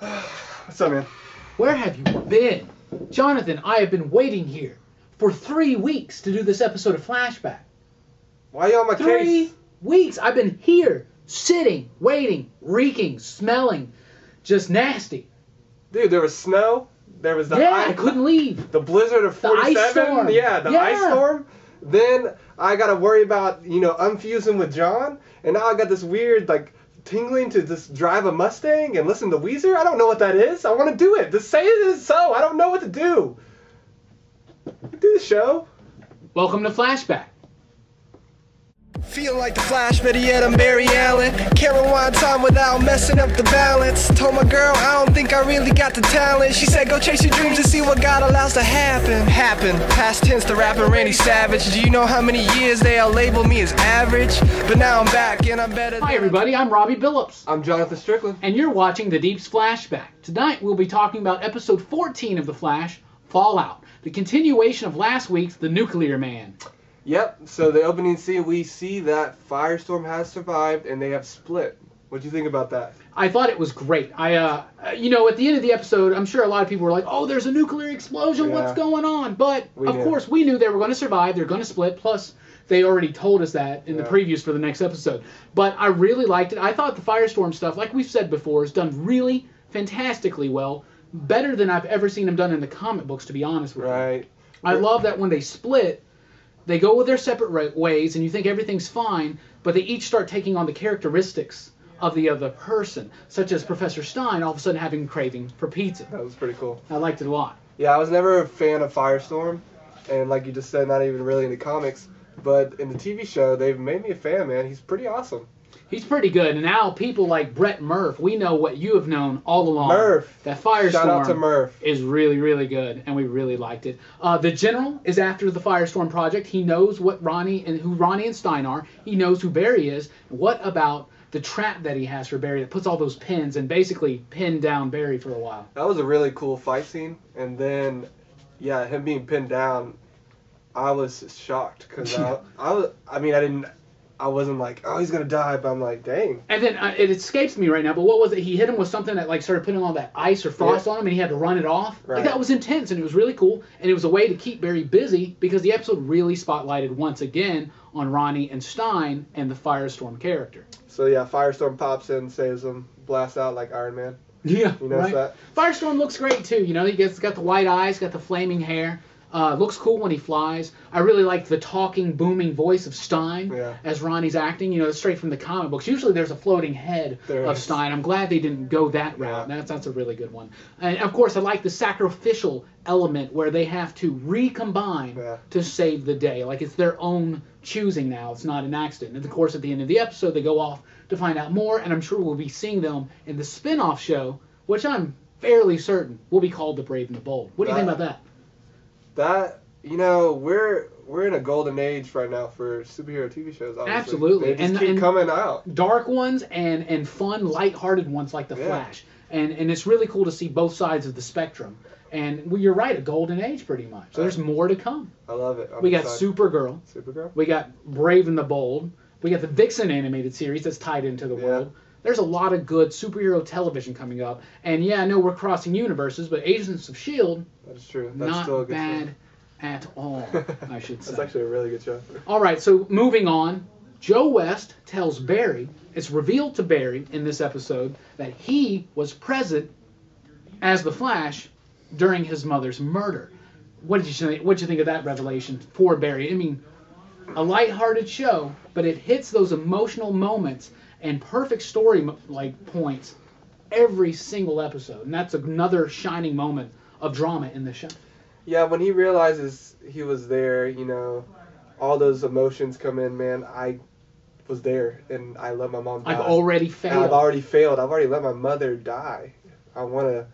What's up, man? Where have you been? Jonathan, I have been waiting here for 3 weeks to do this episode of Flashback. Why you on my 3 case? weeks. I've been here, sitting, waiting, reeking, smelling, just nasty. Dude, there was snow. There was the I couldn't leave. The blizzard of 47. The ice storm. Yeah, the ice storm. Then I got to worry about, unfusing with John. And now I got this weird, tingling to just drive a Mustang and listen to Weezer. I don't know what that is. I want to do it. Just say it is so. I don't know what to do. Do the show. Welcome to Flashback. Feel like the Flash, better yet I'm Barry Allen. Can't rewind time without messing up the balance. Told my girl I don't think I really got the talent. She said go chase your dreams and see what God allows to happen. Past tense to rapping Randy Savage. Do you know how many years they'll label me as average? But now I'm back and I'm better than... Hi everybody, I'm Robbie Billups. I'm Jonathan Strickland. And you're watching the DeeP's Flashback. Tonight we'll be talking about episode 14 of The Flash, Fallout. The continuation of last week's The Nuclear Man. Yep, so the opening scene, we see that Firestorm has survived and they have split. What do you think about that? I thought it was great. At the end of the episode, I'm sure a lot of people were like, oh, there's a nuclear explosion, Yeah. What's going on? But, of knew. course, we knew they were going to survive, they're going to split, plus they already told us that in the previews for the next episode. But I really liked it. I thought the Firestorm stuff, like we've said before, is done really fantastically well. Better than I've ever seen them done in the comic books, to be honest with you. Right. I love that when they split, they go with their separate ways, and you think everything's fine, but they each start taking on the characteristics of the other person, such as Professor Stein all of a sudden having craving for pizza. That was pretty cool. I liked it a lot. Yeah, I was never a fan of Firestorm, and like you just said, not even really in the comics, but in the TV show, they've made me a fan, man. He's pretty awesome. He's pretty good, and now people like Brett Murph, we know what you have known all along. Murph. That Firestorm Shout out to Murph. is really, really good, and we really liked it. The General is after the Firestorm project. He knows who Ronnie and Stein are. He knows who Barry is. What about the trap that he has for Barry that puts all those pins and basically pinned down Barry for a while? That was a really cool fight scene, and then, yeah, him being pinned down, I was shocked because I wasn't like, oh, he's gonna die, but I'm like, dang. And then it escapes me right now, but what was it? He hit him with something that started putting all that ice or frost on him, and he had to run it off. Right. That was intense, and it was really cool, and it was a way to keep Barry busy because the episode really spotlighted once again on Ronnie and Stein and the Firestorm character. So yeah, Firestorm pops in, saves him, blasts out like Iron Man. Yeah, You notice that? Firestorm looks great too. He's got the white eyes, got the flaming hair. Looks cool when he flies. I really like the talking, booming voice of Stein as Ronnie's acting. Straight from the comic books. Usually there's a floating head of Stein. I'm glad they didn't go that route. Yeah. That's a really good one. And of course, I like the sacrificial element where they have to recombine to save the day. Like it's their own choosing now. It's not an accident. And of course, at the end of the episode, they go off to find out more. And I'm sure we'll be seeing them in the spin-off show, which I'm fairly certain will be called The Brave and the Bold. What do you think about that? That, we're in a golden age right now for superhero TV shows, obviously. Absolutely. They just keep coming out. Dark ones and fun, lighthearted ones like The Flash. And it's really cool to see both sides of the spectrum. And you're right, a golden age pretty much. So there's more to come. I love it. We got Supergirl. We got Brave and the Bold. We got the Vixen animated series that's tied into the world. There's a lot of good superhero television coming up. And yeah, I know we're crossing universes, but Agents of S.H.I.E.L.D. That's true. That's not still a good bad show. at all, I should say. That's actually a really good show. All right, so moving on. Joe West tells Barry, it's revealed to Barry in this episode, that he was present as the Flash during his mother's murder. What did you think of that revelation for Barry? I mean, a lighthearted show, but it hits those emotional moments and perfect story points every single episode. And that's another shining moment of drama in the show. Yeah, when he realizes he was there, all those emotions come in, man. I was there, and I let my mom die. I've already failed. And I've already failed. I've already let my mother die. I want to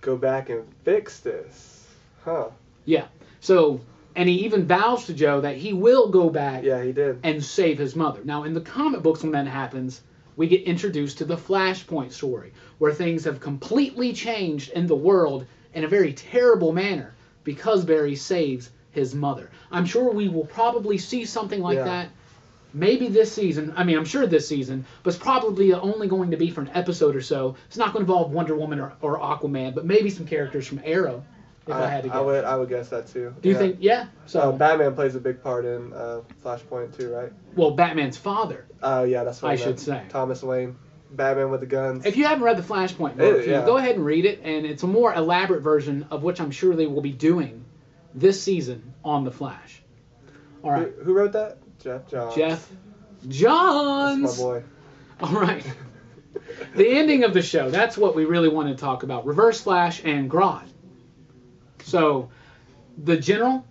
go back and fix this. Huh. Yeah. So, and he even vows to Joe that he will go back he did. and save his mother. Now, in the comic books, when that happens, we get introduced to the Flashpoint story, where things have completely changed in the world in a very terrible manner because Barry saves his mother. I'm sure we will probably see something like that maybe this season, I mean, I'm sure this season, but it's probably only going to be for an episode or so. It's not going to involve Wonder Woman or Aquaman, but maybe some characters from Arrow, if I had to guess. I would guess that too. Do you think, yeah? So Batman plays a big part in Flashpoint too, right? Well, Batman's father. Yeah, that's what I should say. Thomas Wayne. Batman with the guns. If you haven't read the Flashpoint book, go ahead and read it, and it's a more elaborate version of which I'm sure they will be doing this season on The Flash. All right. Who wrote that? Jeff Johns. Jeff Johns. That's my boy. All right. The ending of the show, that's what we really want to talk about. Reverse Flash and Grodd. So, the General...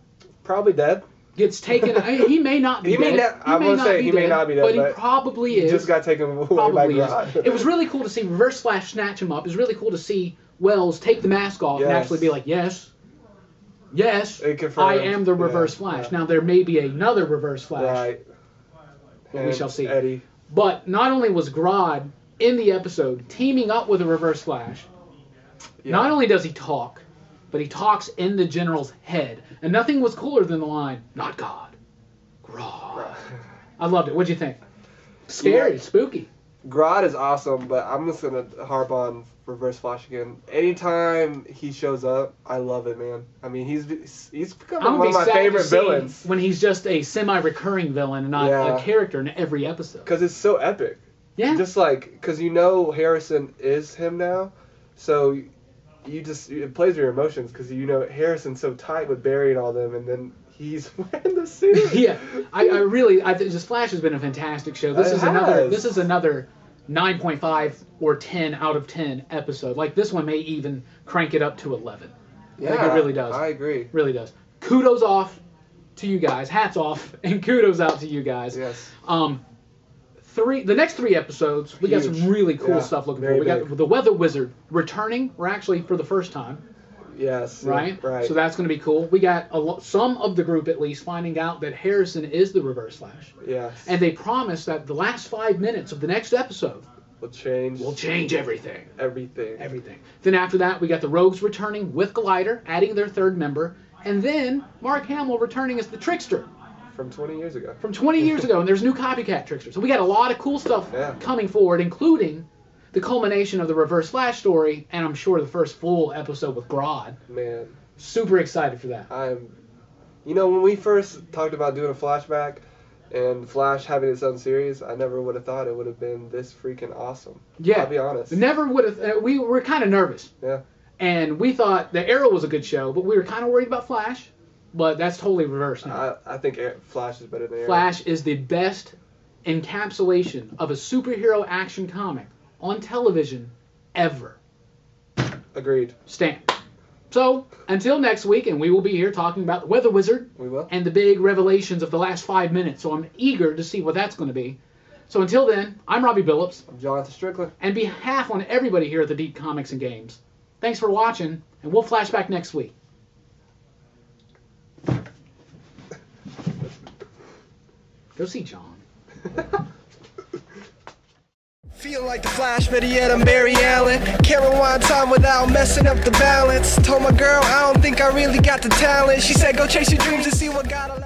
Probably dead. Gets taken... He may not be dead. I'm going to say he may not be dead, but he probably is. He just got taken away by Grodd. It was really cool to see Reverse Flash snatch him up. It was really cool to see Wells take the mask off and actually be like, yes, I am the Reverse Flash. Now, there may be another Reverse Flash. Right. And we shall see. Eddie. But not only was Grodd in the episode teaming up with a Reverse Flash, not only does he talk, but he talks in the General's head. And nothing was cooler than the line, not God, Grodd. I loved it. What'd you think? Scary, spooky. Grodd is awesome, but I'm just going to harp on Reverse Flash again. Anytime he shows up, I love it, man. I mean, he's become one of my favorite villains. When he's just a semi-recurring villain and not a character in every episode. Because it's so epic. Yeah. Just like, because Harrison is him now, so it plays with your emotions because Harrison's so tight with Barry and all them, and then he's wearing the suit. Yeah, I think just Flash has been a fantastic show. This is another 9.5 or 10 out of 10 episode. Like this one may even crank it up to 11. Yeah, like it really does. I agree. Really does. Kudos off to you guys. Hats off and kudos out to you guys. Yes. The next 3 episodes, we got some really cool stuff looking for. We got the Weather Wizard returning. We're actually for the first time. Yes. Right? Right. So that's going to be cool. We got some of the group at least finding out that Harrison is the Reverse Flash. Yes. And they promise that the last 5 minutes of the next episode will change everything. Everything. Then after that, we got the Rogues returning with Glider, adding their 3rd member, and then Mark Hamill returning as the Trickster. From 20 years ago. And there's new copycat Trickster. So we got a lot of cool stuff coming forward, including the culmination of the Reverse Flash story, and I'm sure the first full episode with Grodd. Man. Super excited for that. When we first talked about doing a flashback and Flash having its own series, I never would have thought it would have been this freaking awesome. Yeah. I'll be honest. Never would have. We were kind of nervous. Yeah. And we thought the Arrow was a good show, but we were kind of worried about Flash. But that's totally reversed now. I think Flash is better than Arrow. Flash is the best encapsulation of a superhero action comic on television ever. Agreed. Stamp. So, until next week, and we will be here talking about the Weather Wizard. We will. And the big revelations of the last 5 minutes. So I'm eager to see what that's going to be. So until then, I'm Robbie Billups. I'm Jonathan Strickland. And behalf on everybody here at the Deep Comics and Games, thanks for watching, and we'll flash back next week. Go see John. Feel like the Flash, better yet I'm Barry Allen. Can't rewind time without messing up the balance. Told my girl I don't think I really got the talent. She said go chase your dreams and see what God allows.